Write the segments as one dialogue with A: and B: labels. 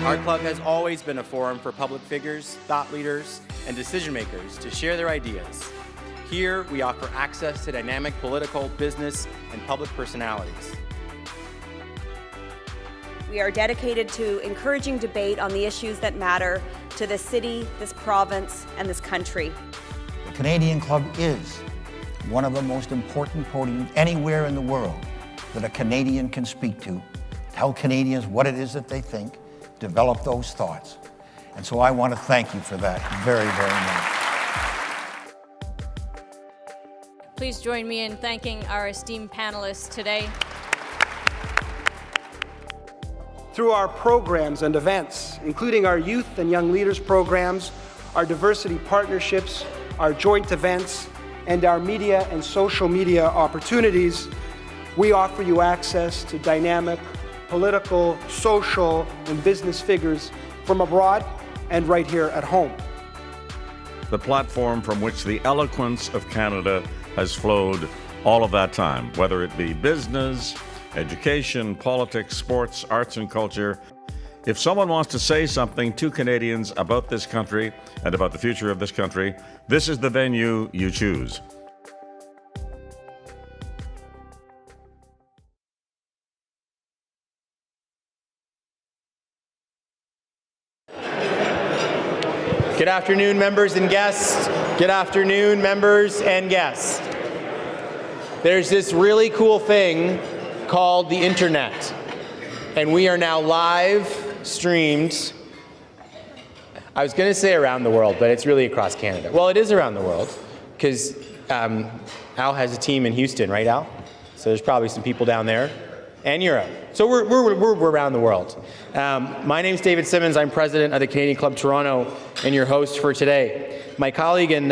A: Our club has always been a forum for public figures, thought leaders, and decision makers to share their ideas. Here, we offer access to dynamic political, business, and public personalities.
B: We are dedicated to encouraging debate on the issues that matter to this city, this province, and this country.
C: The Canadian Club is one of the most important podiums anywhere in the world that a Canadian can speak to, tell Canadians what it is that they think, develop those thoughts. And so I want to thank you for that very, very much.
D: Please join me in thanking our esteemed panelists today.
E: Through our programs and events, including our youth and young leaders programs, our diversity partnerships, our joint events, and our media and social media opportunities, we offer you access to dynamic political, social, and business figures from abroad and right here at home.
F: The platform from which the eloquence of Canada has flowed all of that time, whether it be business, education, politics, sports, arts, and culture. If someone wants to say something to Canadians about this country and about the future of this country, this is the venue you choose.
A: Good afternoon, members and guests. Good afternoon, members and guests. There's this really cool thing called the internet, and we are now live streamed. I was going to say around the world, but it's really across Canada. Well, it is around the world because Al has a team in Houston, right, Al? So there's probably some people down there, and Europe. So we're around the world. My name's David Simmons. I'm president of the Canadian Club Toronto and your host for today. My colleague and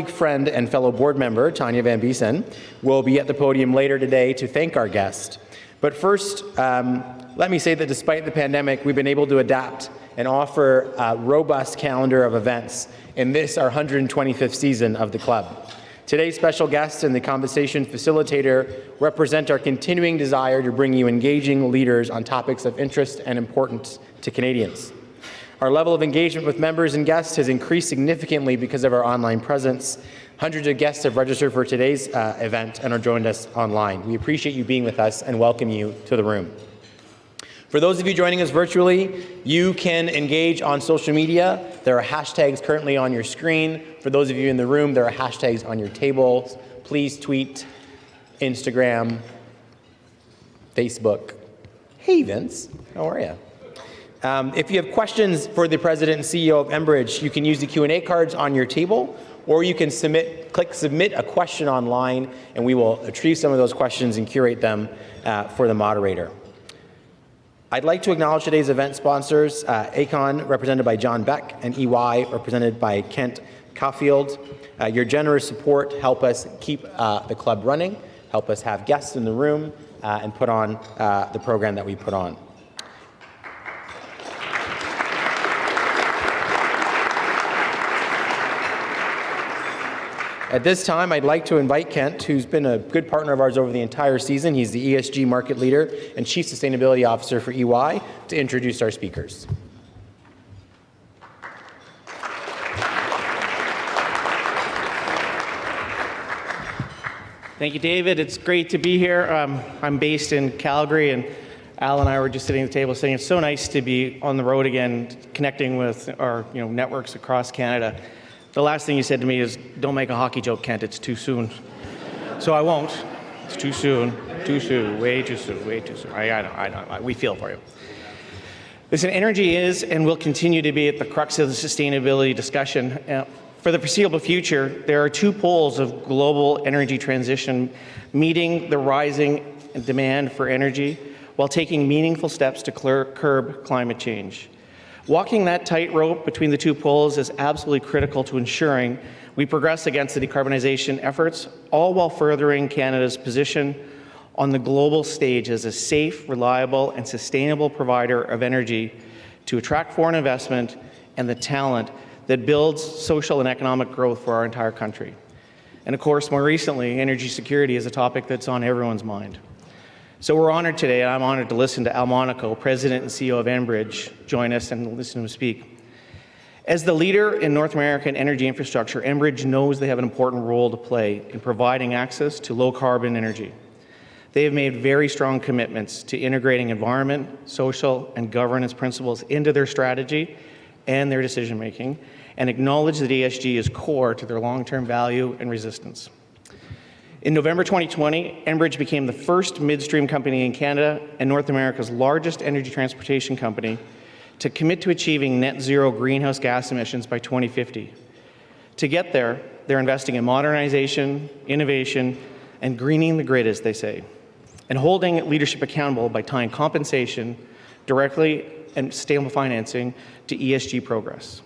A: friend and fellow board member, Tanya Van Biesen, will be at the podium later today to thank our guest. But first, let me say that despite the pandemic, we've been able to adapt and offer a robust calendar of events in this, our 125th season of the club. Today's special guest and the conversation facilitator represent our continuing desire to bring you engaging leaders on topics of interest and importance to Canadians. Our level of engagement with members and guests has increased significantly because of our online presence. Hundreds of guests have registered for today's event and are joined us online. We appreciate you being with us and welcome you to the room. For those of you joining us virtually, you can engage on social media. There are hashtags currently on your screen. For those of you in the room, there are hashtags on your tables. Please tweet, Instagram, Facebook. Hey Vince, how are you? If you have questions for the President and CEO of Enbridge, you can use the Q&A cards on your table, or you can click submit a question online, and we will retrieve some of those questions and curate them for the moderator. I'd like to acknowledge today's event sponsors, Aecon, represented by John Beck, and EY, represented by Kent Caulfield. Your generous support help us keep the club running, help us have guests in the room, and put on the program that we put on. At this time, I'd like to invite Kent, who's been a good partner of ours over the entire season. He's the ESG market leader and Chief Sustainability Officer for EY, to introduce our speakers.
G: Thank you, David. It's great to be here. I'm based in Calgary, and Al and I were just sitting at the table saying it's so nice to be on the road again, connecting with our networks across Canada. The last thing you said to me is, don't make a hockey joke, Kent, it's too soon. So I won't. It's too soon, way too soon, way too soon. I know, we feel for you. Listen, energy is and will continue to be at the crux of the sustainability discussion. For the foreseeable future, there are two poles of global energy transition meeting the rising demand for energy while taking meaningful steps to curb climate change. Walking that tightrope between the two poles is absolutely critical to ensuring we progress against the decarbonization efforts, all while furthering Canada's position on the global stage as a safe, reliable, and sustainable provider of energy to attract foreign investment and the talent that builds social and economic growth for our entire country. And of course, more recently, energy security is a topic that's on everyone's mind. So we're honored today, and I'm honored to listen to Al Monaco, President and CEO of Enbridge, join us and listen to him speak. As the leader in North American energy infrastructure, Enbridge knows they have an important role to play in providing access to low-carbon energy. They have made very strong commitments to integrating environment, social, and governance principles into their strategy and their decision-making, and acknowledge that ESG is core to their long-term value and resistance. In November 2020, Enbridge became the first midstream company in Canada and North America's largest energy transportation company to commit to achieving net zero greenhouse gas emissions by 2050. To get there, they're investing in modernization, innovation, and greening the grid, as they say, and holding leadership accountable by tying compensation directly and stable financing to ESG progress.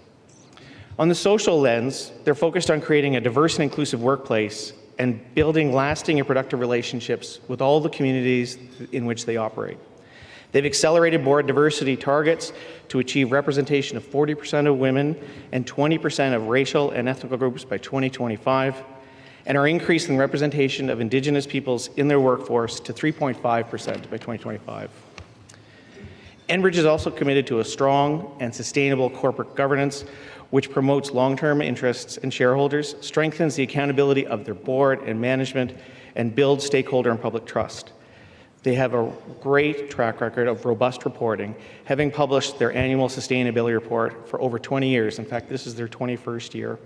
G: On the social lens, they're focused on creating a diverse and inclusive workplace and building lasting and productive relationships with all the communities in which they operate. They've accelerated board diversity targets to achieve representation of 40% of women and 20% of racial and ethnic groups by 2025, and are increasing representation of Indigenous peoples in their workforce to 3.5% by 2025. Enbridge is also committed to a strong and sustainable corporate governance which promotes long-term interests and shareholders, strengthens the accountability of their board and management, and builds stakeholder and public trust. They have a great track record of robust reporting, having published their annual sustainability report for over 20 years. In fact, this is their 21st year.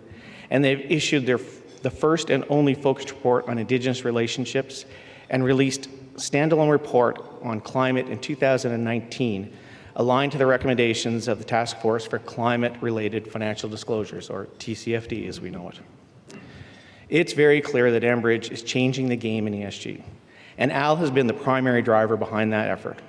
G: And they've issued the first and only focused report on Indigenous relationships and released a standalone report on climate in 2019, aligned to the recommendations of the Task Force for Climate-Related Financial Disclosures, or TCFD as we know it. It's very clear that Enbridge is changing the game in ESG, and Al has been the primary driver behind that effort.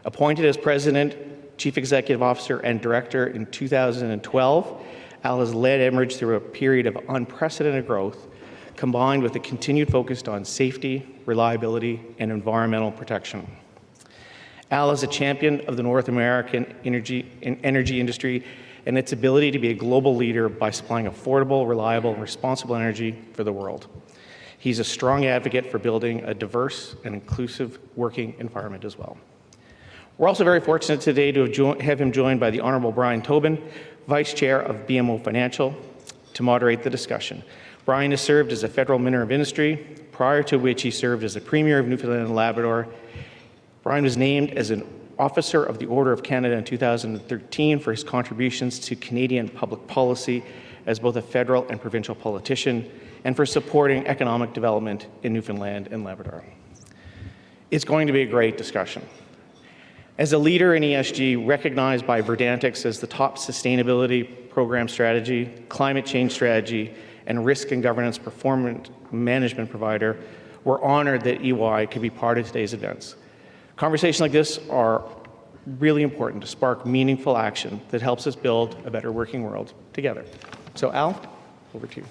G: Appointed as President, Chief Executive Officer, and Director in 2012, Al has led Enbridge through a period of unprecedented growth, combined with a continued focus on safety, reliability, and environmental protection. Al is a champion of the North American energy industry and its ability to be a global leader by supplying affordable, reliable, and responsible energy for the world. He's a strong advocate for building a diverse and inclusive working environment as well. We're also very fortunate today to have him joined by the Honourable Brian Tobin, Vice Chair of BMO Financial, to moderate the discussion. Brian has served as a federal Minister of Industry, prior to which he served as the Premier of Newfoundland and Labrador. Brian was named as an Officer of the Order of Canada in 2013 for his contributions to Canadian public policy as both a federal and provincial politician, and for supporting economic development in Newfoundland and Labrador. It's going to be a great discussion. As a leader in ESG, recognized by Verdantix as the top sustainability program strategy, climate change strategy, and risk and governance performance management provider, we're honored that EY could be part of today's events. Conversations like this are really important to spark meaningful action that helps us build a better working world together. So Al, over to you.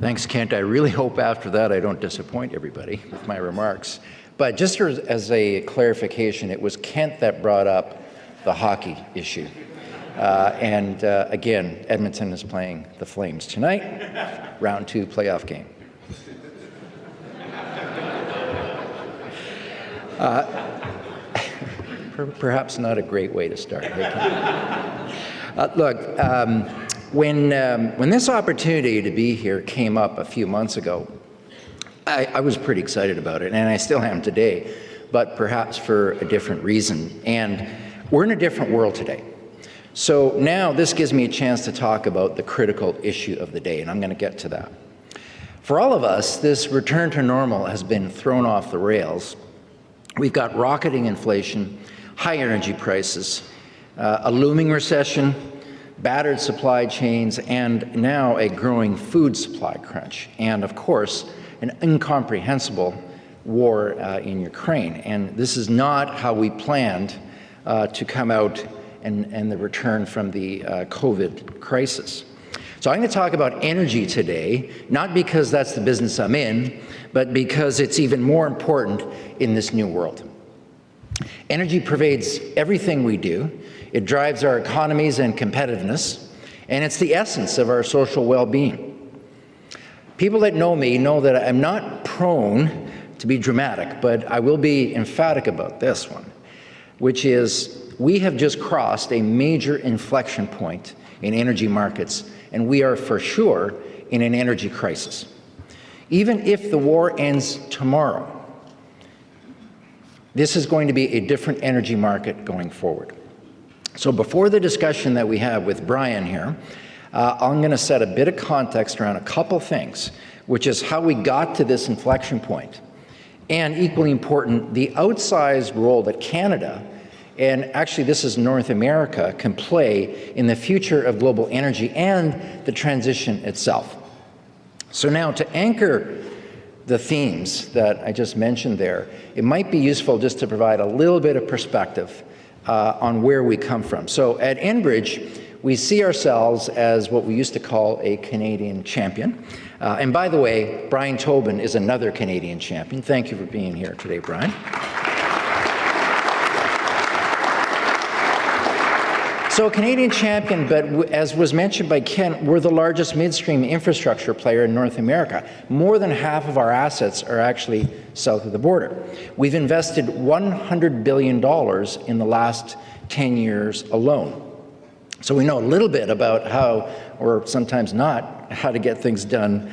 H: Thanks, Kent. I really hope after that I don't disappoint everybody with my remarks. But just as a clarification, it was Kent that brought up the hockey issue. Again, Edmonton is playing the Flames tonight, round 2 playoff game. Perhaps not a great way to start. When this opportunity to be here came up a few months ago, I was pretty excited about it, and I still am today, but perhaps for a different reason. And we're in a different world today. So now this gives me a chance to talk about the critical issue of the day, and I'm going to get to that. For all of us, this return to normal has been thrown off the rails. We've got rocketing inflation, high energy prices, a looming recession, battered supply chains, and now a growing food supply crunch, and of course, an incomprehensible war in Ukraine. And this is not how we planned to come out and the return from the COVID crisis. So I'm going to talk about energy today, not because that's the business I'm in, but because it's even more important in this new world. Energy pervades everything we do. It drives our economies and competitiveness, and it's the essence of our social well-being. People that know me know that I'm not prone to be dramatic, but I will be emphatic about this one, which is we have just crossed a major inflection point in energy markets, and we are for sure in an energy crisis. Even if the war ends tomorrow, this is going to be a different energy market going forward. So before the discussion that we have with Brian here, I'm going to set a bit of context around a couple things, which is how we got to this inflection point, and equally important, the outsized role that Canada, and actually this is North America, can play in the future of global energy and the transition itself. So now, to anchor the themes that I just mentioned there, it might be useful just to provide a little bit of perspective on where we come from. So at Enbridge, we see ourselves as what we used to call a Canadian champion. And by the way, Brian Tobin is another Canadian champion. Thank you for being here today, Brian. So Canadian champion, but as was mentioned by Ken, we're the largest midstream infrastructure player in North America. More than half of our assets are actually south of the border. We've invested $100 billion in the last 10 years alone. So we know a little bit about how, or sometimes not, how to get things done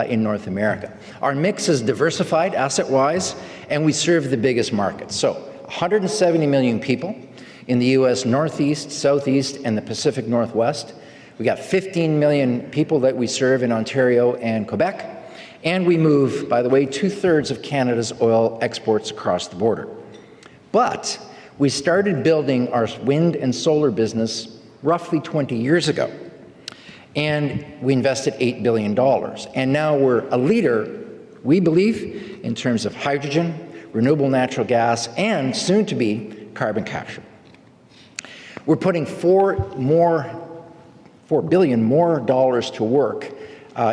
H: in North America. Our mix is diversified asset-wise, and we serve the biggest markets. So 170 million people in the U.S. Northeast, Southeast, and the Pacific Northwest. We got 15 million people that we serve in Ontario and Quebec. And we move, by the way, 2/3 of Canada's oil exports across the border. But we started building our wind and solar business roughly 20 years ago. And we invested $8 billion. And now we're a leader, we believe, in terms of hydrogen, renewable natural gas, and soon to be carbon capture. We're putting $4 billion more dollars to work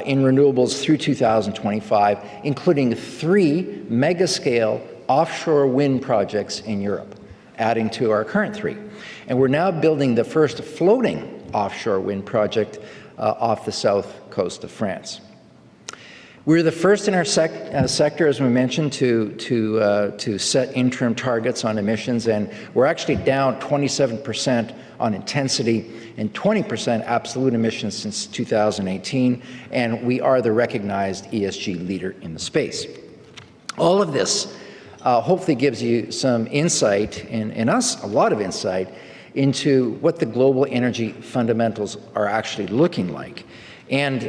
H: in renewables through 2025, including 3 mega-scale offshore wind projects in Europe, adding to our current 3. And we're now building the first floating offshore wind project off the south coast of France. We're the first in our sector, as we mentioned, to set interim targets on emissions, and we're actually down 27% on intensity and 20% absolute emissions since 2018, and we are the recognized ESG leader in the space. All of this hopefully gives you some insight, and us a lot of insight, into what the global energy fundamentals are actually looking like. And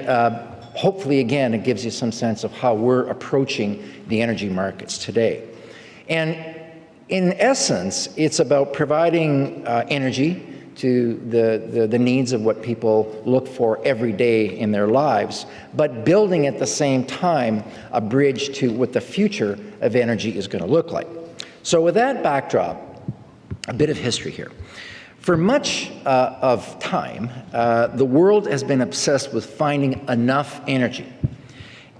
H: hopefully, again, it gives you some sense of how we're approaching the energy markets today. And in essence, it's about providing energy to the needs of what people look for every day in their lives, but building at the same time a bridge to what the future of energy is going to look like. So with that backdrop, a bit of history here. For much of time, the world has been obsessed with finding enough energy.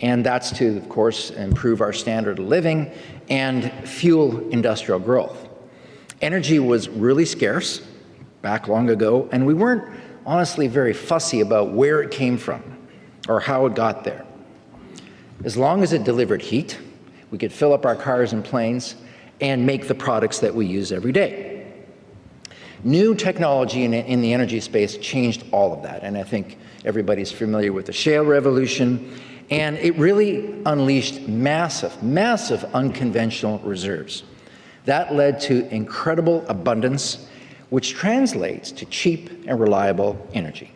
H: And that's to, of course, improve our standard of living and fuel industrial growth. Energy was really scarce back long ago, and we weren't honestly very fussy about where it came from or how it got there. As long as it delivered heat, we could fill up our cars and planes and make the products that we use every day. New technology in the energy space changed all of that, and I think everybody's familiar with the shale revolution, and it really unleashed massive, massive unconventional reserves. That led to incredible abundance, which translates to cheap and reliable energy.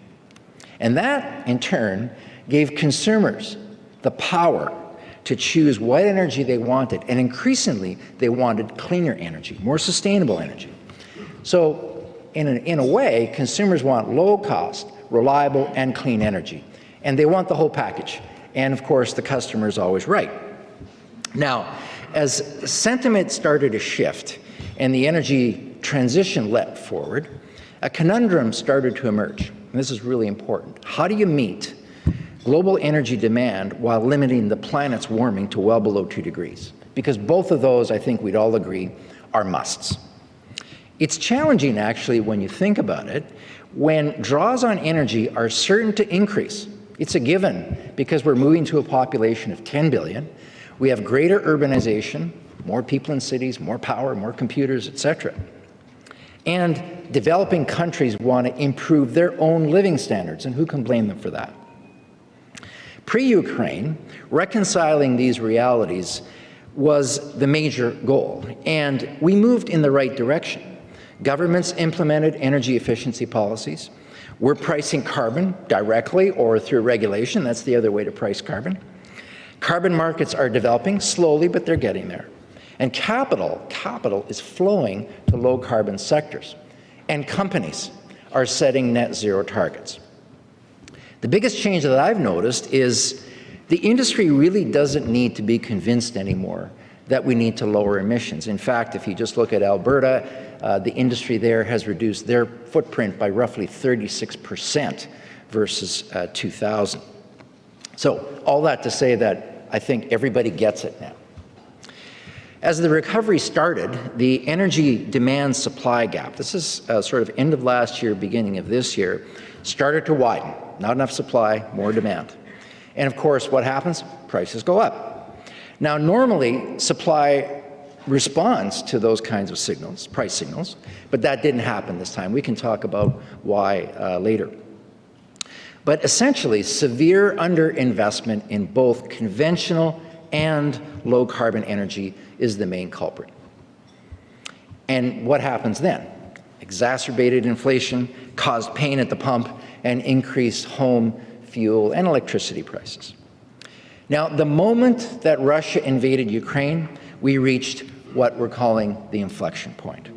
H: And that, in turn, gave consumers the power to choose what energy they wanted, and increasingly, they wanted cleaner energy, more sustainable energy. So, in a way, consumers want low-cost, reliable, and clean energy. And they want the whole package. And of course, the customer is always right. Now, as sentiment started to shift and the energy transition leapt forward, a conundrum started to emerge. And this is really important. How do you meet global energy demand while limiting the planet's warming to well below 2 degrees? Because both of those, I think we'd all agree, are musts. It's challenging, actually, when you think about it, when draws on energy are certain to increase. It's a given because we're moving to a population of 10 billion. We have greater urbanization, more people in cities, more power, more computers, etc. And developing countries want to improve their own living standards, and who can blame them for that? Pre-Ukraine, reconciling these realities was the major goal, and we moved in the right direction. Governments implemented energy efficiency policies. We're pricing carbon directly or through regulation. That's the other way to price carbon. Carbon markets are developing slowly, but they're getting there. And capital is flowing to low carbon sectors. And companies are setting net zero targets. The biggest change that I've noticed is the industry really doesn't need to be convinced anymore that we need to lower emissions. In fact, if you just look at Alberta, the industry there has reduced their footprint by roughly 36% versus 2000. So all that to say that I think everybody gets it now. As the recovery started, the energy demand supply gap, this is sort of end of last year, beginning of this year, started to widen. Not enough supply, more demand. And of course, what happens? Prices go up. Now, normally, supply responds to those kinds of signals, price signals, but that didn't happen this time. We can talk about why later. But essentially, severe underinvestment in both conventional and low carbon energy is the main culprit. And what happens then? Exacerbated inflation caused pain at the pump and increased home, fuel, and electricity prices. Now, the moment that Russia invaded Ukraine, we reached what we're calling the inflection point.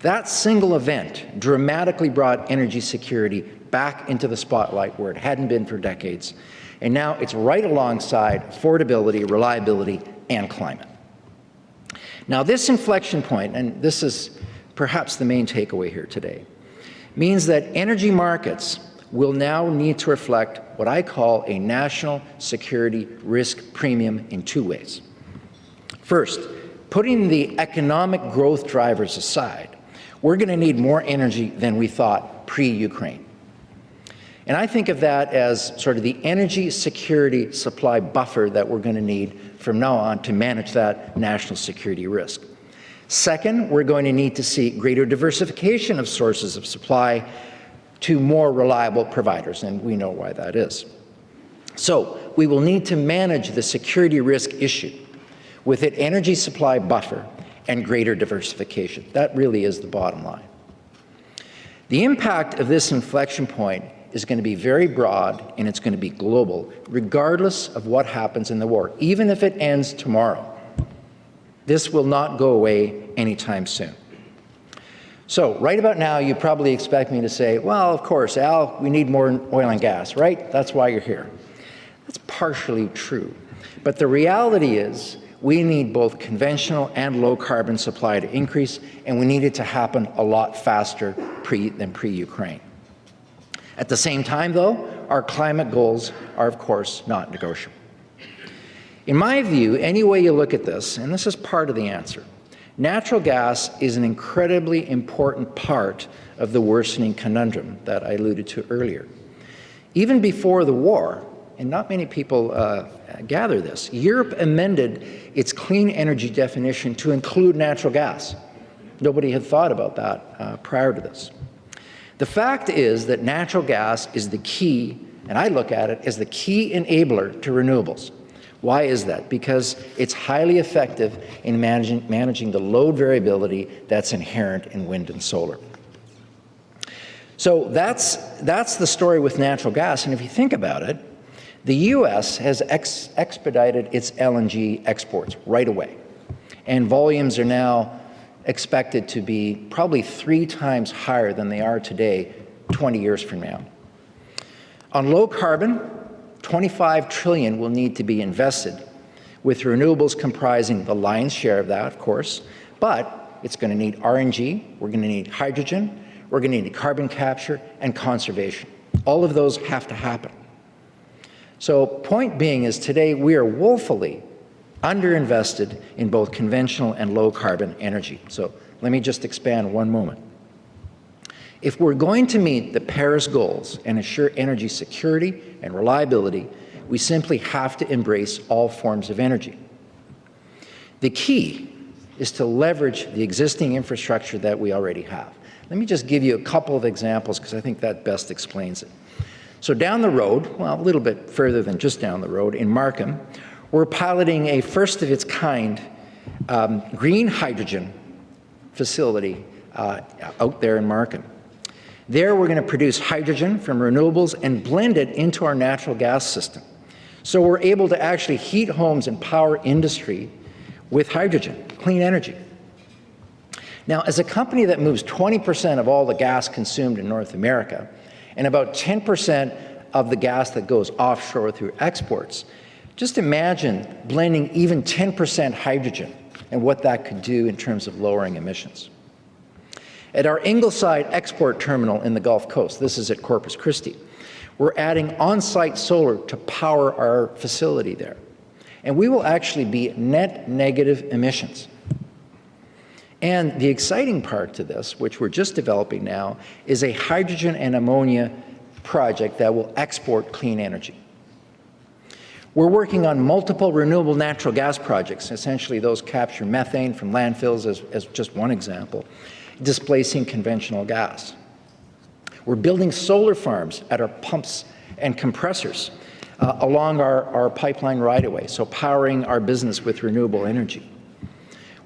H: That single event dramatically brought energy security back into the spotlight where it hadn't been for decades, and now it's right alongside affordability, reliability, and climate. Now, this inflection point, and this is perhaps the main takeaway here today, means that energy markets will now need to reflect what I call a national security risk premium in two ways. First, putting the economic growth drivers aside, we're going to need more energy than we thought pre-Ukraine. And I think of that as sort of the energy security supply buffer that we're going to need from now on to manage that national security risk. Second, we're going to need to see greater diversification of sources of supply to more reliable providers, and we know why that is. So we will need to manage the security risk issue with an energy supply buffer and greater diversification. That really is the bottom line. The impact of this inflection point is going to be very broad, and it's going to be global, regardless of what happens in the war, even if it ends tomorrow. This will not go away anytime soon. So right about now, you probably expect me to say, well, of course, Al, we need more oil and gas, right? That's why you're here. That's partially true. But the reality is we need both conventional and low carbon supply to increase, and we need it to happen a lot faster than pre-Ukraine. At the same time, though, our climate goals are, of course, not negotiable. In my view, any way you look at this, and this is part of the answer, natural gas is an incredibly important part of the worsening conundrum that I alluded to earlier. Even before the war, and not many people gather this, Europe amended its clean energy definition to include natural gas. Nobody had thought about that prior to this. The fact is that natural gas is the key, and I look at it as the key enabler to renewables. Why is that? Because it's highly effective in managing the load variability that's inherent in wind and solar. So that's the story with natural gas, and if you think about it, the U.S. has expedited its LNG exports right away, and volumes are now expected to be probably 3 times higher than they are today 20 years from now. On low carbon, $25 trillion will need to be invested, with renewables comprising the lion's share of that, of course, but it's going to need RNG, we're going to need hydrogen, we're going to need carbon capture and conservation. All of those have to happen. So point being is today we are woefully underinvested in both conventional and low carbon energy. So Let me just expand one moment. If we're going to meet the Paris goals and ensure energy security and reliability, we simply have to embrace all forms of energy. The key is to leverage the existing infrastructure that we already have. Let me just give you a couple of examples because I think that best explains it. So down the road, well, a little bit further than just down the road, in Markham, we're piloting a first-of-its-kind green hydrogen facility out there in Markham. There, we're going to produce hydrogen from renewables and blend it into our natural gas system. So we're able to actually heat homes and power industry with hydrogen, clean energy. Now, as a company that moves 20% of all the gas consumed in North America and about 10% of the gas that goes offshore through exports, just imagine blending even 10% hydrogen and what that could do in terms of lowering emissions. At our Ingleside export terminal in the Gulf Coast, this is at Corpus Christi, we're adding on-site solar to power our facility there. And we will actually be net negative emissions. And the exciting part to this, which we're just developing now, is a hydrogen and ammonia project that will export clean energy. We're working on multiple renewable natural gas projects. Essentially, those capture methane from landfills as just one example, displacing conventional gas. We're building solar farms at our pumps and compressors along our pipeline right-of-way, so powering our business with renewable energy.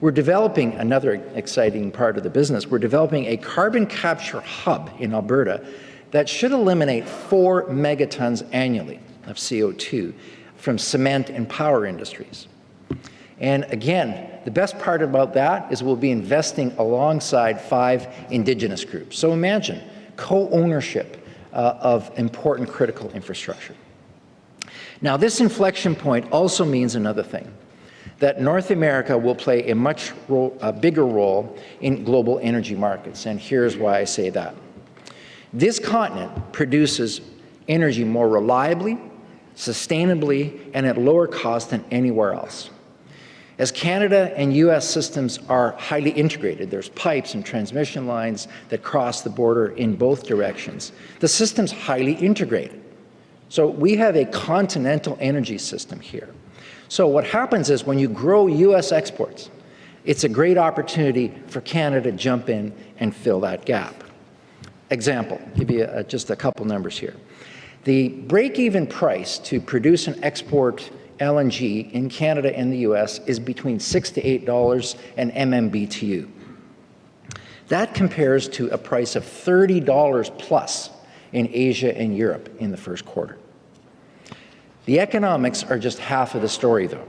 H: We're developing another exciting part of the business. We're developing a carbon capture hub in Alberta that should eliminate 4 megatons annually of CO2 from cement and power industries. And again, the best part about that is we'll be investing alongside 5 Indigenous groups. So imagine co-ownership of important critical infrastructure. Now, this inflection point also means another thing, that North America will play a much bigger role in global energy markets, and here's why I say that. This continent produces energy more reliably, sustainably, and at lower cost than anywhere else. As Canada and US systems are highly integrated, there's pipes and transmission lines that cross the border in both directions. The system's highly integrated. So we have a continental energy system here. So what happens is when you grow US exports, it's a great opportunity for Canada to jump in and fill that gap. Example, give you just a couple numbers here. The break-even price to produce and export LNG in Canada and the US is between $6 to $8 an MMBTU. That compares to a price of $30 plus in Asia and Europe in the first quarter. The economics are just half of the story, though.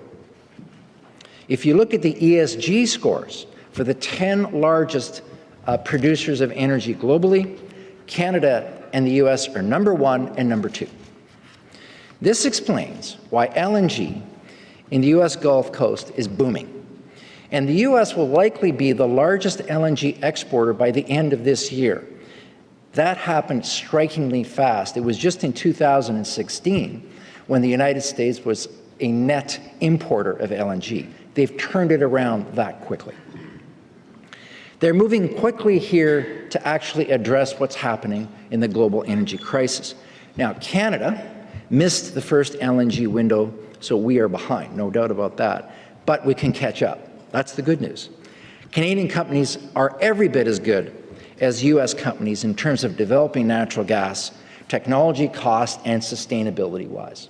H: If you look at the ESG scores for the 10 largest producers of energy globally, Canada and the US are number 1 and number 2. This explains why LNG in the US Gulf Coast is booming. And the US will likely be the largest LNG exporter by the end of this year. That happened strikingly fast. It was just in 2016 when the United States was a net importer of LNG. They've turned it around that quickly. They're moving quickly here to actually address what's happening in the global energy crisis. Now, Canada missed the first LNG window, so we are behind, no doubt about that. But we can catch up. That's the good news. Canadian companies are every bit as good as US companies in terms of developing natural gas, technology, cost, and sustainability-wise.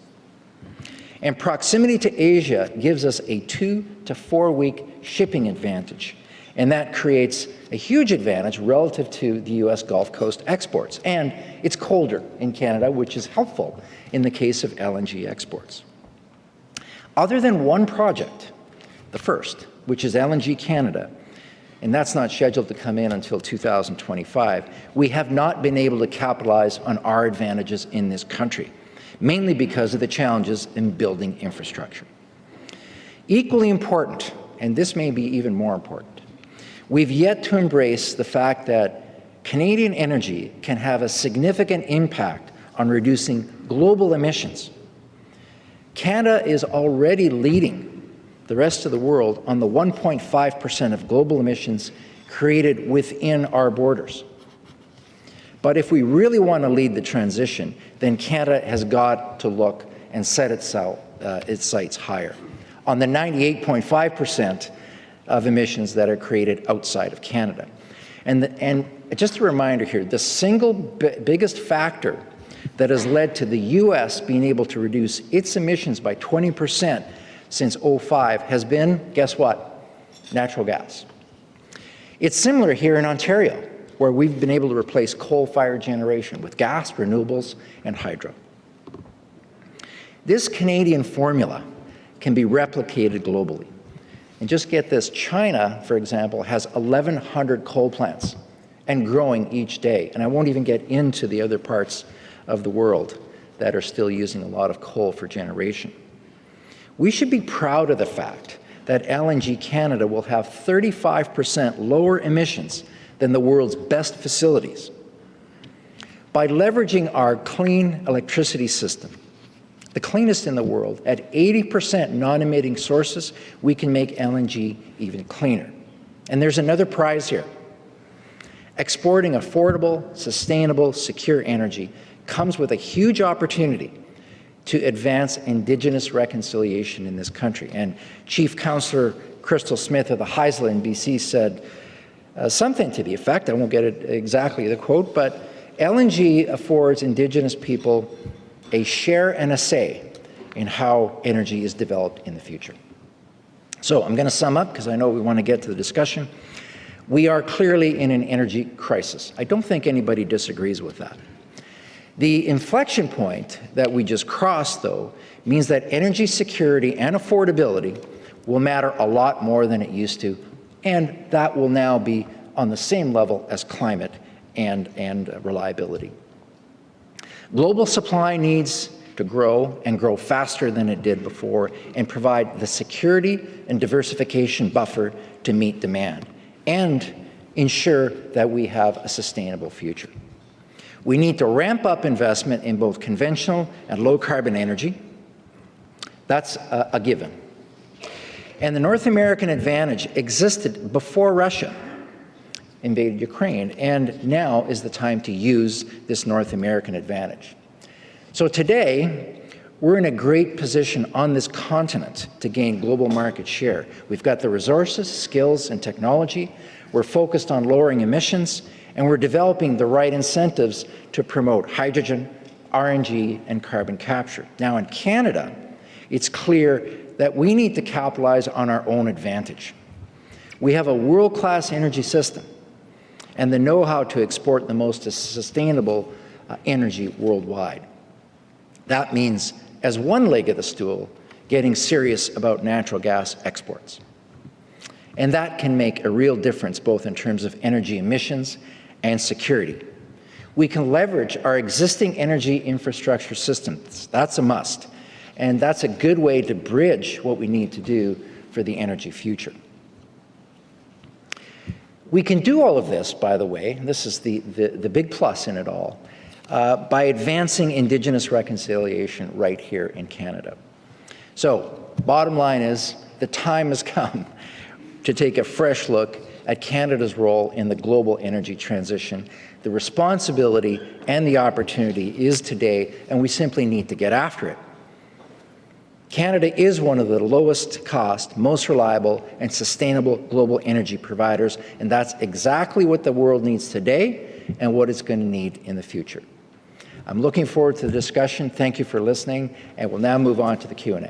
H: And proximity to Asia gives us a 2 to 4 week shipping advantage. And that creates a huge advantage relative to the US Gulf Coast exports. And it's colder in Canada, which is helpful in the case of LNG exports. Other than one project, the first, which is LNG Canada, and that's not scheduled to come in until 2025, we have not been able to capitalize on our advantages in this country, mainly because of the challenges in building infrastructure. Equally important, and this may be even more important, we've yet to embrace the fact that Canadian energy can have a significant impact on reducing global emissions. Canada is already leading the rest of the world on the 1.5% of global emissions created within our borders. But if we really want to lead the transition, then Canada has got to look and set its sights higher on the 98.5% of emissions that are created outside of Canada. And just a reminder here, the single biggest factor that has led to the U.S. being able to reduce its emissions by 20% since 2005 has been, guess what? Natural gas. It's similar here in Ontario, where we've been able to replace coal-fired generation with gas, renewables, and hydro. This Canadian formula can be replicated globally. And just get this, China, for example, has 1,100 coal plants and growing each day. And I won't even get into the other parts of the world that are still using a lot of coal for generation. We should be proud of the fact that LNG Canada will have 35% lower emissions than the world's best facilities. By leveraging our clean electricity system, the cleanest in the world, at 80% non-emitting sources, we can make LNG even cleaner. And there's another prize here. Exporting affordable, sustainable, secure energy comes with a huge opportunity to advance Indigenous reconciliation in this country. And Chief Councillor Crystal Smith of the Haisla in BC said something to the effect, I won't get it exactly the quote, but LNG affords Indigenous people a share and a say in how energy is developed in the future. So I'm going to sum up because I know we want to get to the discussion. We are clearly in an energy crisis. I don't think anybody disagrees with that. The inflection point that we just crossed, though, means that energy security and affordability will matter a lot more than it used to, and that will now be on the same level as climate and reliability. Global supply needs to grow and grow faster than it did before and provide the security and diversification buffer to meet demand and ensure that we have a sustainable future. We need to ramp up investment in both conventional and low-carbon energy. That's a given. And the North American advantage existed before Russia invaded Ukraine, and now is the time to use this North American advantage. So today, we're in a great position on this continent to gain global market share. We've got the resources, skills, and technology. We're focused on lowering emissions, and we're developing the right incentives to promote hydrogen, RNG, and carbon capture. Now in Canada, it's clear that we need to capitalize on our own advantage. We have a world-class energy system and the know-how to export the most sustainable energy worldwide. That means, as one leg of the stool, getting serious about natural gas exports. And that can make a real difference both in terms of energy emissions and security. We can leverage our existing energy infrastructure systems. That's a must. And that's a good way to bridge what we need to do for the energy future. We can do all of this, by the way, and this is the big plus in it all, by advancing Indigenous reconciliation right here in Canada. So, bottom line is, the time has come to take a fresh look at Canada's role in the global energy transition. The responsibility and the opportunity is today, and we simply need to get after it. Canada is one of the lowest cost, most reliable, and sustainable global energy providers, and that's exactly what the world needs today and what it's going to need in the future. I'm looking forward to the discussion. Thank you for listening, and we'll now move on to the Q&A. Do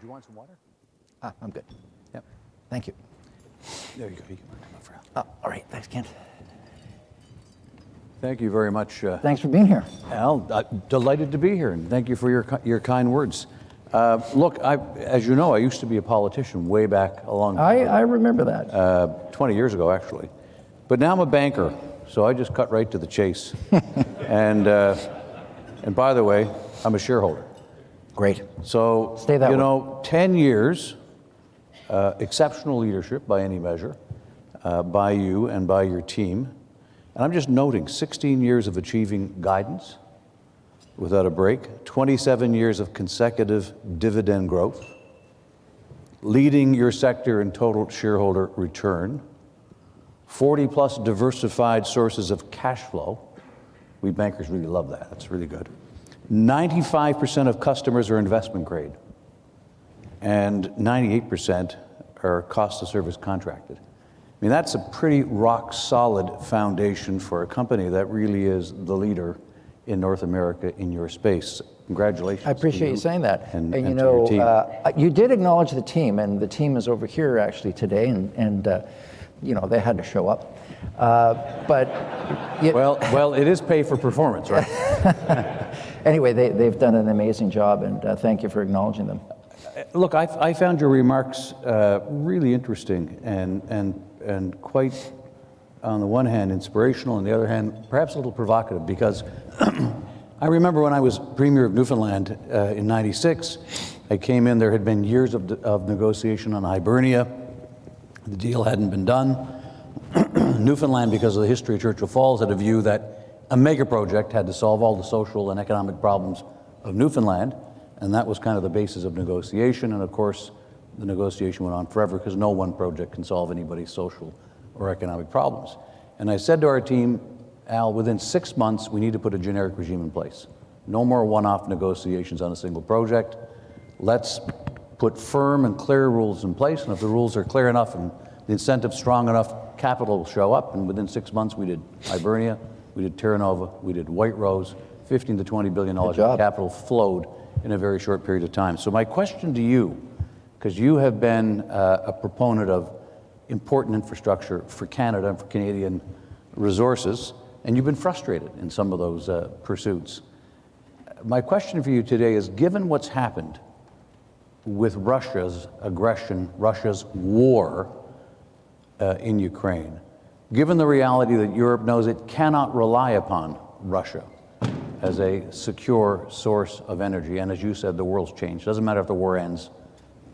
C: you want some water?
H: I'm good. Yep. Thank you.
C: There you go. You can come up for
H: All right. Thanks, Kent.
I: Thank you very much.
H: Thanks for being here.
I: Al, delighted to be here, and thank you for your kind words. Look, as you know, I used to be a politician way back a long time ago.
H: I remember that.
I: 20 years ago, actually. But now I'm a banker, so I just cut right to the chase. And by the way, I'm a shareholder.
H: Great.
I: So,
H: Stay that way.
I: You know, 10 years, exceptional leadership by any measure, by you and by your team. And I'm just noting 16 years of achieving guidance, without a break, 27 years of consecutive dividend growth, leading your sector in total shareholder return, 40-plus diversified sources of cash flow. We bankers really love that. That's really good. 95% of customers are investment grade, and 98% are cost of service contracted. I mean, that's a pretty rock solid foundation for a company that really is the leader in North America in your space. Congratulations.
H: I appreciate you saying that.
I: And
H: you
I: to
H: know,
I: your team.
H: you did acknowledge the team, and the team is over here actually today, and you know, they had to show up.
I: Well, it is pay for performance, right?
H: Anyway, they've done an amazing job, and thank you for acknowledging them.
I: Look, I found your remarks really interesting and quite, on the one hand, inspirational, on the other hand, perhaps a little provocative, because I remember when I was Premier of Newfoundland in '96, I came in, there had been years of negotiation on Hibernia. The deal hadn't been done. Newfoundland, because of the history of Churchill Falls, had a view that a mega project had to solve all the social and economic problems of Newfoundland, and that was kind of the basis of negotiation. And of course, the negotiation went on forever because no one project can solve anybody's social or economic problems. And I said to our team, Al, within 6 months, we need to put a generic regime in place. No more one-off negotiations on a single project. Let's put firm and clear rules in place, and if the rules are clear enough and the incentive's strong enough, capital will show up. And within 6 months, we did Hibernia, we did Terra Nova, we did White Rose. $15 to $20 billion of capital flowed in a very short period of time. So my question to you, because you have been a proponent of important infrastructure for Canada and for Canadian resources, and you've been frustrated in some of those pursuits. My question for you today is, given what's happened with Russia's aggression, Russia's war in Ukraine, given the reality that Europe knows it cannot rely upon Russia as a secure source of energy, and as you said, the world's changed. Doesn't matter if the war ends,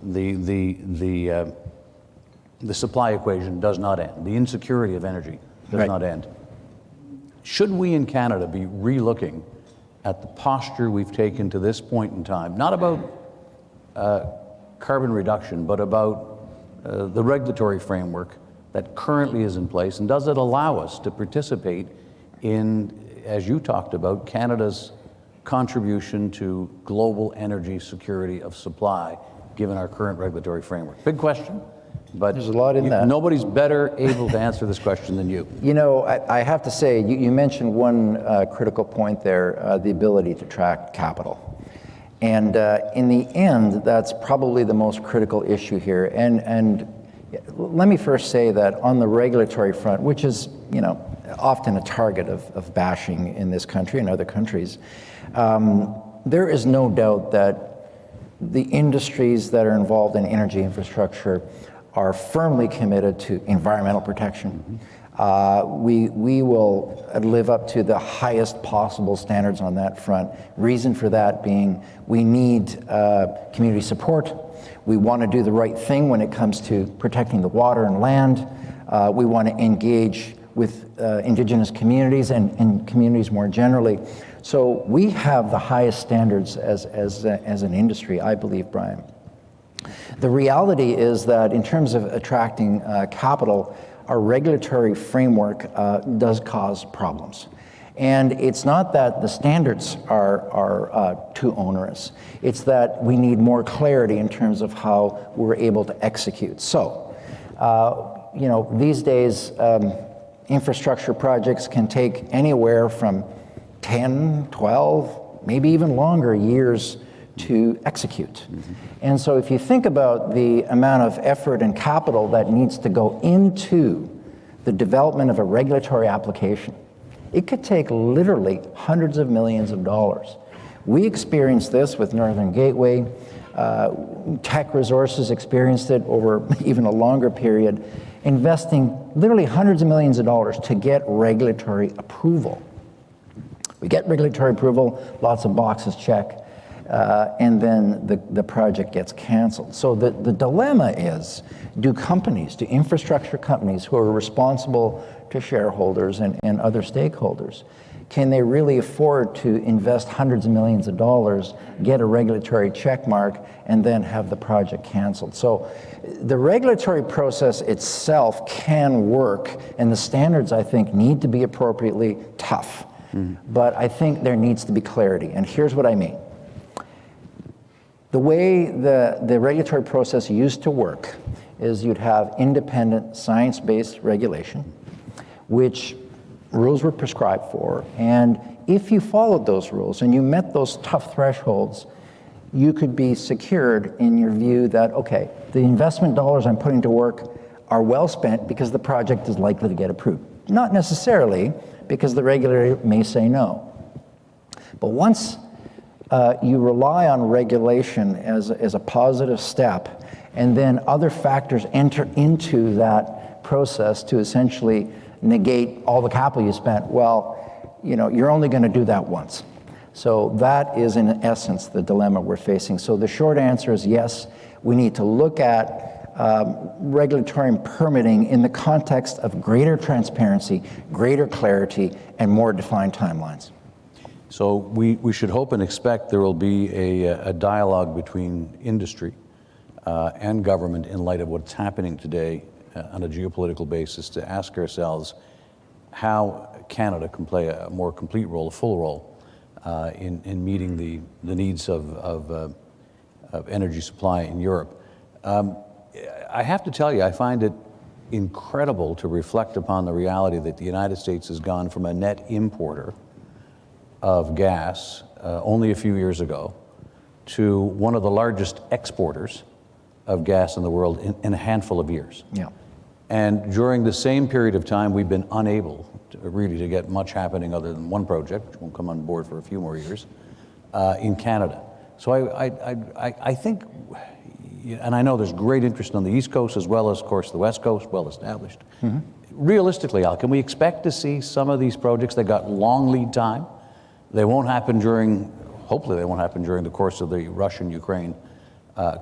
I: the supply equation does not end. The insecurity of energy does not end. Should we in Canada be re-looking at the posture we've taken to this point in time, not about carbon reduction, but about the regulatory framework that currently is in place, and does it allow us to participate in, as you talked about, Canada's contribution to global energy security of supply, given our current regulatory framework? Big question, but
H: there's a lot in that.
I: Nobody's better able to answer this question than you.
H: You know, I have to say, you mentioned one critical point there, the ability to attract capital. And in the end, that's probably the most critical issue here. And let me first say that on the regulatory front, which is, you know, often a target of bashing in this country and other countries, there is no doubt that the industries that are involved in energy infrastructure are firmly committed to environmental protection. We will live up to the highest possible standards on that front. Reason for that being we need community support. We want to do the right thing when it comes to protecting the water and land. We want to engage with Indigenous communities and communities more generally. So we have the highest standards as an industry, I believe, Brian. The reality is that in terms of attracting capital, our regulatory framework does cause problems. And it's not that the standards are too onerous. It's that we need more clarity in terms of how we're able to execute. So, you know, these days, infrastructure projects can take anywhere from 10, 12, maybe even longer years to execute. And so if you think about the amount of effort and capital that needs to go into the development of a regulatory application, it could take literally hundreds of millions of dollars. We experienced this with Northern Gateway. Tech Resources experienced it over even a longer period, investing literally hundreds of millions of dollars to get regulatory approval. We get regulatory approval, lots of boxes checked, and then the project gets canceled. So the dilemma is, do infrastructure companies who are responsible to shareholders and other stakeholders, can they really afford to invest hundreds of millions of dollars, get a regulatory check mark, and then have the project canceled? So the regulatory process itself can work, and the standards, I think, need to be appropriately tough. But I think there needs to be clarity, and here's what I mean. The way the regulatory process used to work is you'd have independent science-based regulation, which rules were prescribed for, and if you followed those rules and you met those tough thresholds, you could be secured in your view that, okay, the investment dollars I'm putting to work are well spent because the project is likely to get approved. Not necessarily, because the regulator may say no. But once you rely on regulation as a positive step, and then other factors enter into that process to essentially negate all the capital you spent, well, you're only going to do that once. So that is, in essence, the dilemma we're facing. So the short answer is yes, we need to look at regulatory and permitting in the context of greater transparency, greater clarity, and more defined timelines.
I: So we should hope and expect there will be a dialogue between industry and government in light of what's happening today on a geopolitical basis, to ask ourselves how Canada can play a more complete role, a full role, in meeting the needs of energy supply in Europe. I have to tell you, I find it incredible to reflect upon the reality that the United States has gone from a net importer of gas only a few years ago to one of the largest exporters of gas in the world in a handful of years.
H: Yeah.
I: And during the same period of time, we've been unable to get much happening other than one project, which won't come on board for a few more years, in Canada. So I think, and I know there's great interest on the East Coast as well as, of course, the West Coast, well established. Mm-hmm. Realistically, Al, can we expect to see some of these projects that got long lead time? They won't happen hopefully they won't happen during the course of the Russian-Ukraine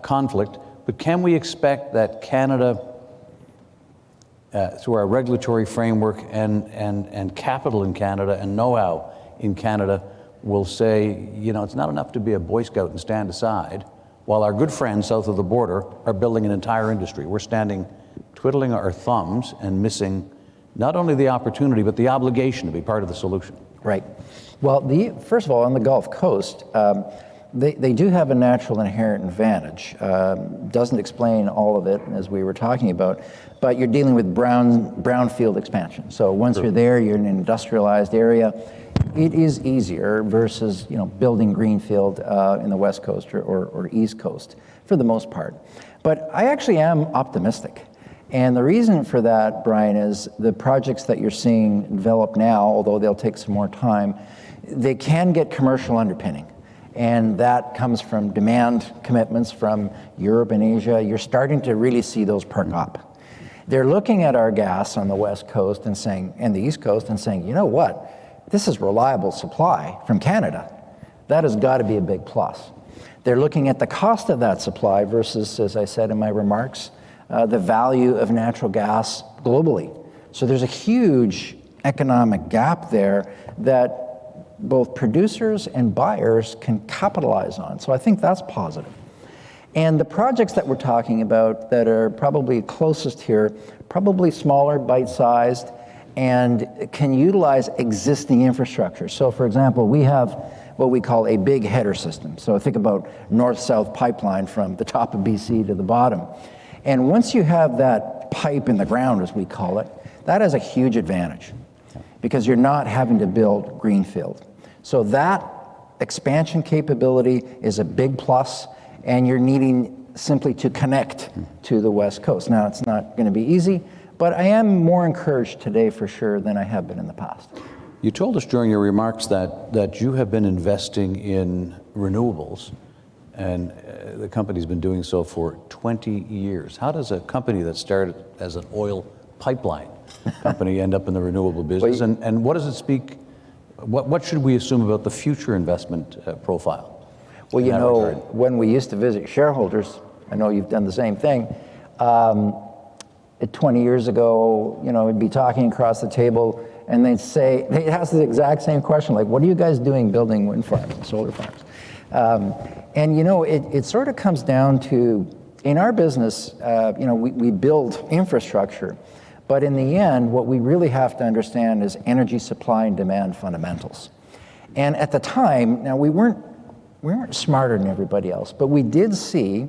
I: conflict, but can we expect that Canada, through our regulatory framework and capital in Canada and know-how in Canada, will say, it's not enough to be a Boy Scout and stand aside, while our good friends south of the border are building an entire industry. We're standing twiddling our thumbs and missing not only the opportunity, but the obligation to be part of the solution.
H: Right. Well, first of all, on the Gulf Coast, they do have a natural inherent advantage. Doesn't explain all of it, as we were talking about, but you're dealing with brownfield expansion. So once you're there, you're in an industrialized area. It is easier versus building greenfield in the West Coast or East Coast for the most part. But I actually am optimistic. And the reason for that, Brian, is the projects that you're seeing develop now, although they'll take some more time, they can get commercial underpinning. And that comes from demand commitments from Europe and Asia. You're starting to really see those perk up. They're looking at our gas on the West Coast and the East Coast and saying, you know what? This is reliable supply from Canada. That has got to be a big plus. They're looking at the cost of that supply versus, as I said in my remarks, the value of natural gas globally. So there's a huge economic gap there that both producers and buyers can capitalize on. So I think that's positive. And the projects that we're talking about that are probably closest here, probably smaller, bite-sized, and can utilize existing infrastructure. So for example, we have what we call a big header system. So think about north-south pipeline from the top of BC to the bottom. And once you have that pipe in the ground, as we call it, that has a huge advantage because you're not having to build greenfield. So that expansion capability is a big plus, and you're needing simply to connect to the West Coast. Now, it's not going to be easy, but I am more encouraged today for sure than I have been in the past.
I: You told us during your remarks that you have been investing in renewables, and the company's been doing so for 20 years. How does a company that started as an oil pipeline company end up in the renewable business? And what does it speak, what should we assume about the future investment profile?
H: Well, when we used to visit shareholders, I know you've done the same thing, 20 years ago, we'd be talking across the table, and they'd ask the exact same question, like, what are you guys doing building wind farms and solar farms? And it sort of comes down to, in our business, we build infrastructure, but in the end, what we really have to understand is energy supply and demand fundamentals. And at the time, now we weren't smarter than everybody else, but we did see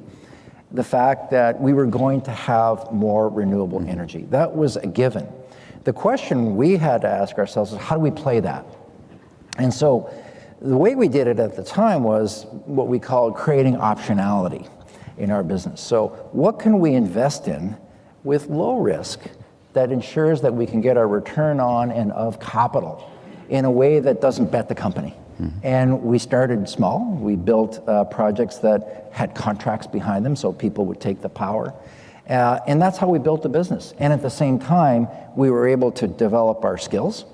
H: the fact that we were going to have more renewable energy. That was a given. The question we had to ask ourselves is, how do we play that? And so the way we did it at the time was what we called creating optionality in our business. So what can we invest in with low risk that ensures that we can get our return on and of capital in a way that doesn't bet the company? And we started small. We built projects that had contracts behind them so people would take the power. And that's how we built the business. And at the same time, we were able to develop our skills.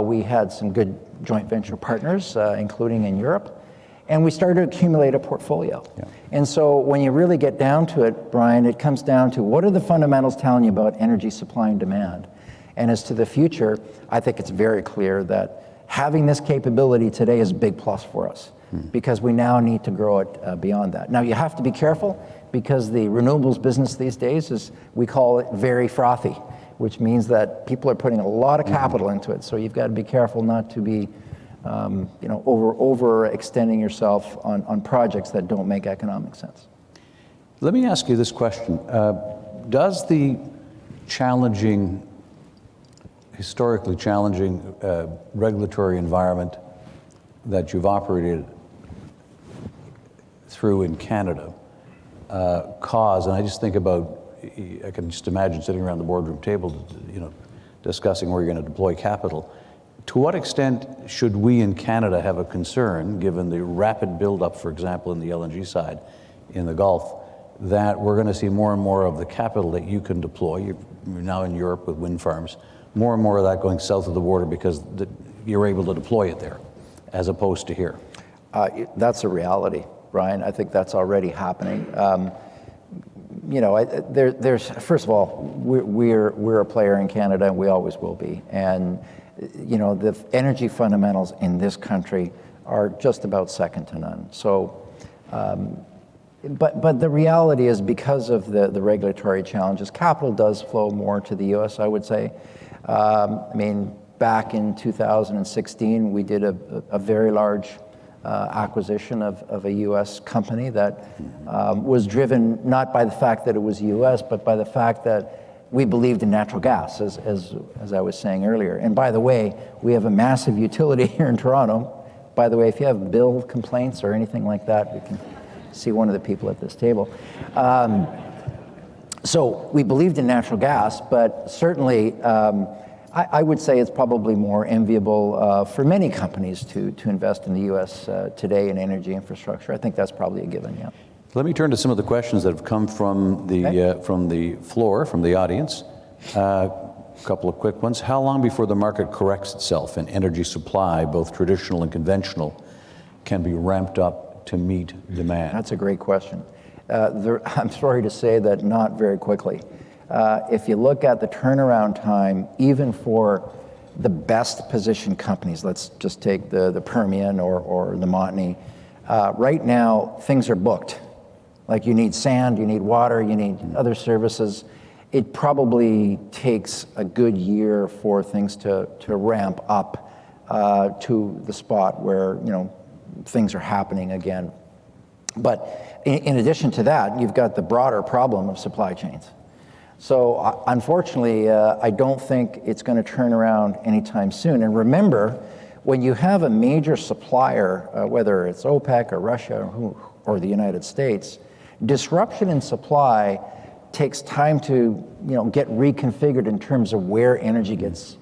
H: We had some good joint venture partners, including in Europe. And we started to accumulate a portfolio. Yeah. And so when you really get down to it, Brian, it comes down to what are the fundamentals telling you about energy supply and demand? And as to the future, I think it's very clear that having this capability today is a big plus for us because we now need to grow it beyond that. Now, you have to be careful because the renewables business these days is, we call it very frothy, which means that people are putting a lot of capital into it. So you've got to be careful not to be overextending yourself on projects that don't make economic sense.
I: Let me ask you this question. Does the historically challenging regulatory environment that you've operated through in Canada cause, and I just think about, I can just imagine sitting around the boardroom table, discussing where you're going to deploy capital. To what extent should we in Canada have a concern, given the rapid buildup, for example, in the LNG side in the Gulf, that we're going to see more and more of the capital that you can deploy, you're now in Europe with wind farms, more and more of that going south of the border because you're able to deploy it there, as opposed to here?
H: That's a reality, Brian. I think that's already happening. First of all, we're a player in Canada, and we always will be. And the energy fundamentals in this country are just about second to none. So, but the reality is, because of the regulatory challenges, capital does flow more to the U.S., I would say. Back in 2016, we did a very large acquisition of a U.S. company that was driven not by the fact that it was U.S., but by the fact that we believed in natural gas, as I was saying earlier. And by the way, we have a massive utility here in Toronto. By the way, if you have bill complaints or anything like that, we can see one of the people at this table. So we believed in natural gas, but certainly I would say it's probably more enviable for many companies to invest in the U.S. Today in energy infrastructure. I think that's probably a given, yeah.
I: Let me turn to some of the questions that have come from the floor, from the audience. A couple of quick ones. How long before the market corrects itself and energy supply, both traditional and conventional, can be ramped up to meet demand? That's
H: a great question. I'm sorry to say that not very quickly. If you look at the turnaround time, even for the best positioned companies, let's just take the Permian or the Montney, right now things are booked. Like, you need sand, you need water, you need other services. It probably takes a good year for things to ramp up to the spot where things are happening again. But in addition to that, you've got the broader problem of supply chains. So unfortunately, I don't think it's going to turn around anytime soon. And remember, when you have a major supplier, whether it's OPEC or Russia or the United States, disruption in supply takes time to get reconfigured in terms of where energy gets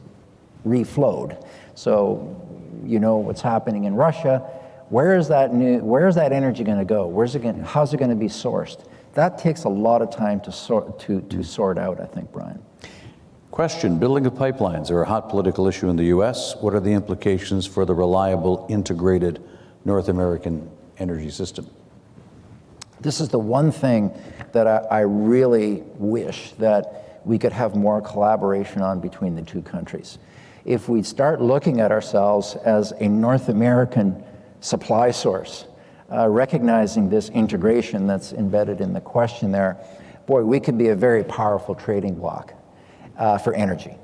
H: reflowed. So what's happening in Russia. Where is that energy going to go? How's it going to be sourced? That takes a lot of time to sort out, I think, Brian.
I: Question: building of pipelines are a hot political issue in the U.S. What are the implications for the reliable, integrated North American energy system?
H: This is the one thing that I really wish that we could have more collaboration on between the two countries. If we start looking at ourselves as a North American supply source, recognizing this integration that's embedded in the question there, boy, we could be a very powerful trading bloc for energy.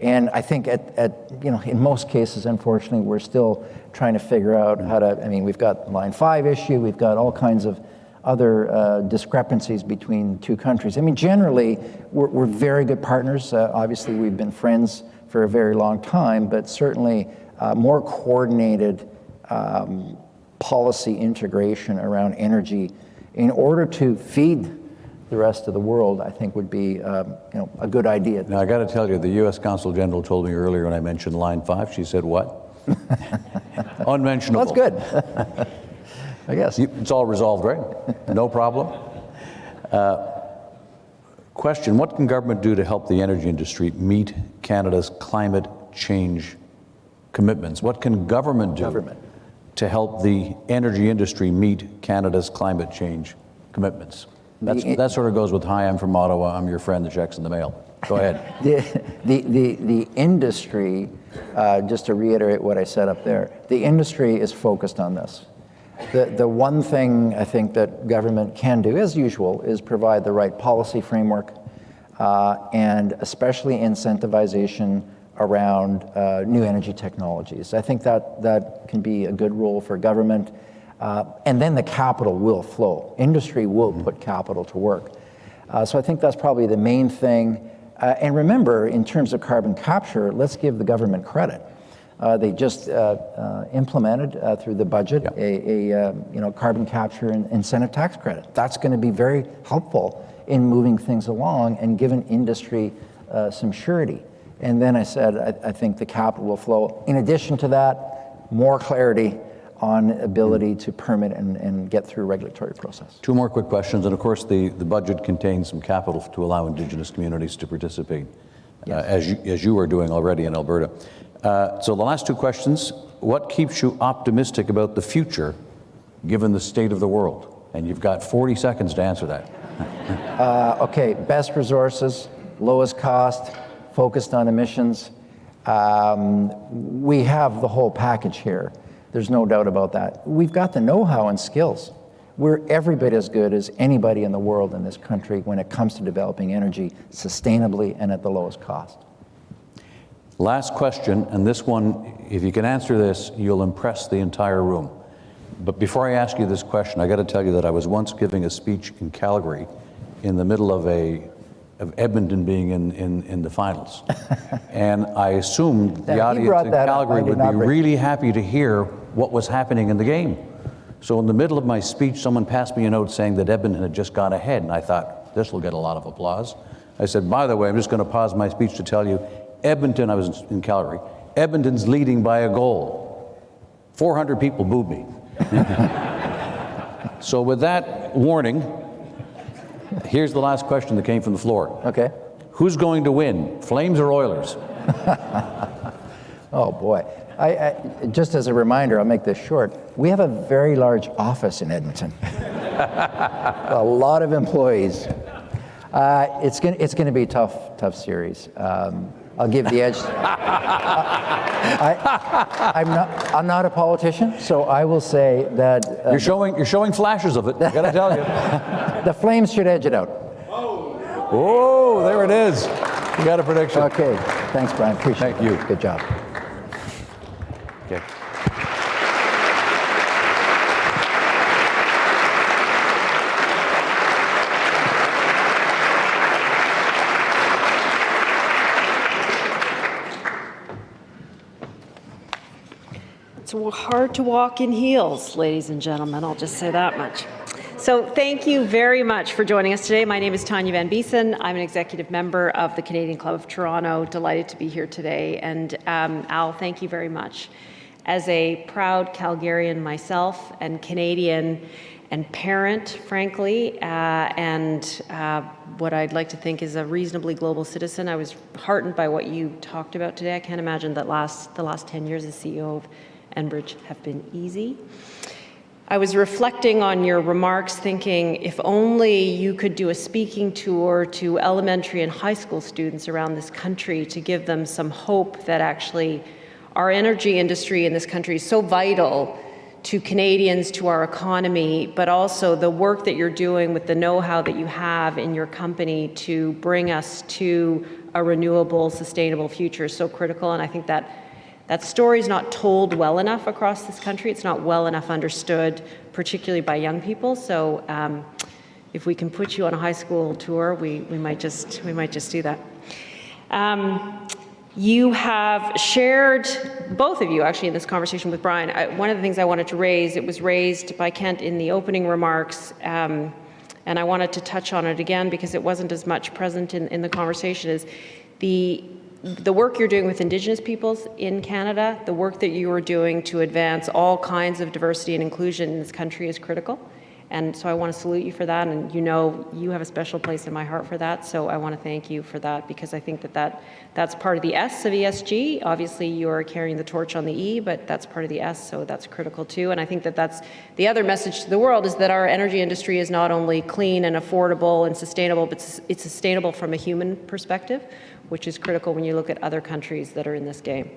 H: And I think in most cases, unfortunately, we're still trying to figure out how to, we've got Line 5 issue, we've got all kinds of other discrepancies between two countries. Generally, we're very good partners. Obviously, we've been friends for a very long time, but certainly more coordinated policy integration around energy in order to feed the rest of the world, I think would be a good idea.
I: Now, I got to tell you, the U.S. Consul General told me earlier when I mentioned Line 5, she said, what? Unmentionable.
H: Well, that's good. I guess.
I: It's all resolved, right? No problem. Question, what can government do to help the energy industry meet Canada's climate change commitments? What can government do to help the energy industry meet Canada's climate change commitments? That sort of goes with, hi, I'm from Ottawa, I'm your friend, the check's in the mail. Go ahead.
H: The industry, just to reiterate what I said up there, the industry is focused on this. The one thing I think that government can do, as usual, is provide the right policy framework and especially incentivization around new energy technologies. I think that can be a good role for government. And then the capital will flow. Industry will put capital to work. So I think that's probably the main thing. And remember, in terms of carbon capture, let's give the government credit. They just implemented through the budget a carbon capture and incentive tax credit. That's going to be very helpful in moving things along and giving industry some surety. And then I said, I think the capital will flow. In addition to that, more clarity on ability to permit and get through regulatory process.
I: Two more quick questions, and of course the budget contains some capital to allow Indigenous communities to participate, as you are doing already in Alberta. So the last two questions, what keeps you optimistic about the future given the state of the world? And you've got 40 seconds to answer that.
H: Okay, best resources, lowest cost, focused on emissions. We have the whole package here. There's no doubt about that. We've got the know-how and skills. We're every bit as good as anybody in the world in this country when it comes to developing energy sustainably and at the lowest cost.
I: Last question, and this one, if you can answer this, you'll impress the entire room. But before I ask you this question, I got to tell you that I was once giving a speech in Calgary in the middle of Edmonton being in the finals. And I assumed the audience in Calgary would be really happy to hear what was happening in the game. So in the middle of my speech, someone passed me a note saying that Edmonton had just gone ahead, and I thought, this will get a lot of applause. I said, by the way, I'm just going to pause my speech to tell you, Edmonton, I was in Calgary, Edmonton's leading by a goal. 400 people booed me. So with that warning, here's the last question that came from the floor.
H: Okay.
I: Who's going to win, Flames or Oilers?
H: Oh boy. I just as a reminder, I'll make this short. We have a very large office in Edmonton. A lot of employees. It's going to be a tough series. I'll give the edge. I'm not a politician, so I will say that
I: you're showing flashes of it. I got to tell you,
H: the Flames should edge it out.
I: Oh, there it is. You got a prediction.
H: Okay, thanks, Brian. Appreciate it.
I: Thank you.
H: Good job.
I: Okay.
J: It's hard to walk in heels, ladies and gentlemen. I'll just say that much. So thank you very much for joining us today. My name is Tanya Van Biesen. I'm an executive member of the Canadian Club of Toronto. Delighted to be here today. And Al, thank you very much. As a proud Calgarian myself and Canadian and parent, frankly, and what I'd like to think is a reasonably global citizen, I was heartened by what you talked about today. I can't imagine that the last 10 years as CEO of Enbridge have been easy. I was reflecting on your remarks, thinking if only you could do a speaking tour to elementary and high school students around this country to give them some hope that actually our energy industry in this country is so vital to Canadians, to our economy, but also the work that you're doing with the know-how that you have in your company to bring us to a renewable, sustainable future is so critical. And I think that that story is not told well enough across this country. It's not well enough understood, particularly by young people. So if we can put you on a high school tour, we might just do that. You have shared, both of you actually, in this conversation with Brian. One of the things I wanted to raise, it was raised by Kent in the opening remarks, and I wanted to touch on it again because it wasn't as much present in the conversation, is the work you're doing with Indigenous peoples in Canada, the work that you are doing to advance all kinds of diversity and inclusion in this country is critical. And so I want to salute you for that, and you know you have a special place in my heart for that, so I want to thank you for that, because I think that's part of the S of ESG. Obviously you are carrying the torch on the E, but that's part of the S, so that's critical too. And I think that's the other message to the world, is that our energy industry is not only clean and affordable and sustainable, but it's sustainable from a human perspective, which is critical when you look at other countries that are in this game.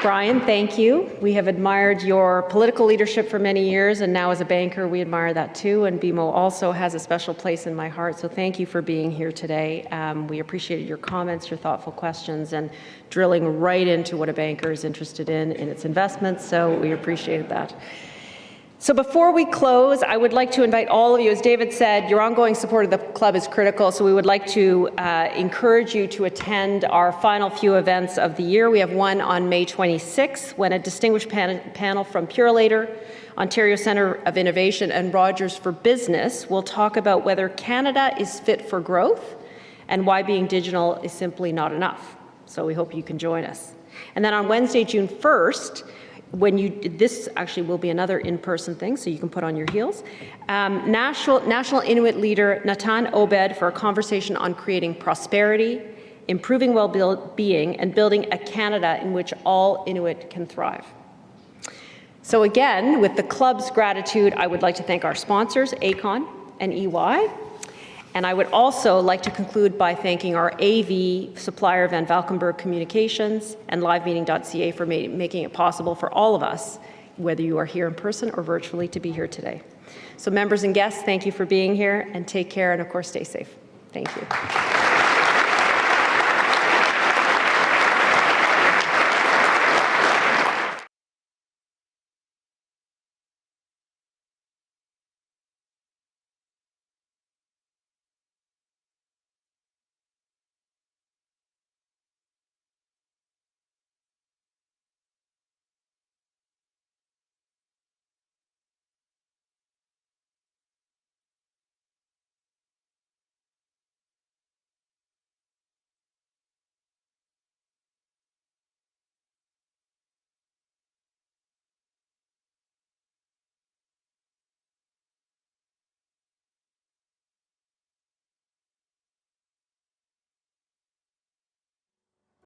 J: Brian, thank you. We have admired your political leadership for many years, and now as a banker, we admire that too. And BMO also has a special place in my heart, so thank you for being here today. We appreciated your comments, your thoughtful questions, and drilling right into what a banker is interested in its investments, so we appreciated that. So before we close, I would like to invite all of you, as David said, your ongoing support of the club is critical, so we would like to encourage you to attend our final few events of the year. We have one on May 26th, when a distinguished panel from Purolator, Ontario Centre of Innovation, and Rogers for Business will talk about whether Canada is fit for growth and why being digital is simply not enough. So we hope you can join us. And then on Wednesday, June 1st, this actually will be another in-person thing, so you can put on your heels. National Inuit leader Natan Obed for a conversation on creating prosperity, improving well-being, and building a Canada in which all Inuit can thrive. So again, with the club's gratitude, I would like to thank our sponsors, Aecon and EY. And I would also like to conclude by thanking our AV supplier, Van Valkenburg Communications, and LiveMeeting.ca for making it possible for all of us, whether you are here in person or virtually, to be here today. So members and guests, thank you for being here, and take care, and of course, stay safe. Thank you.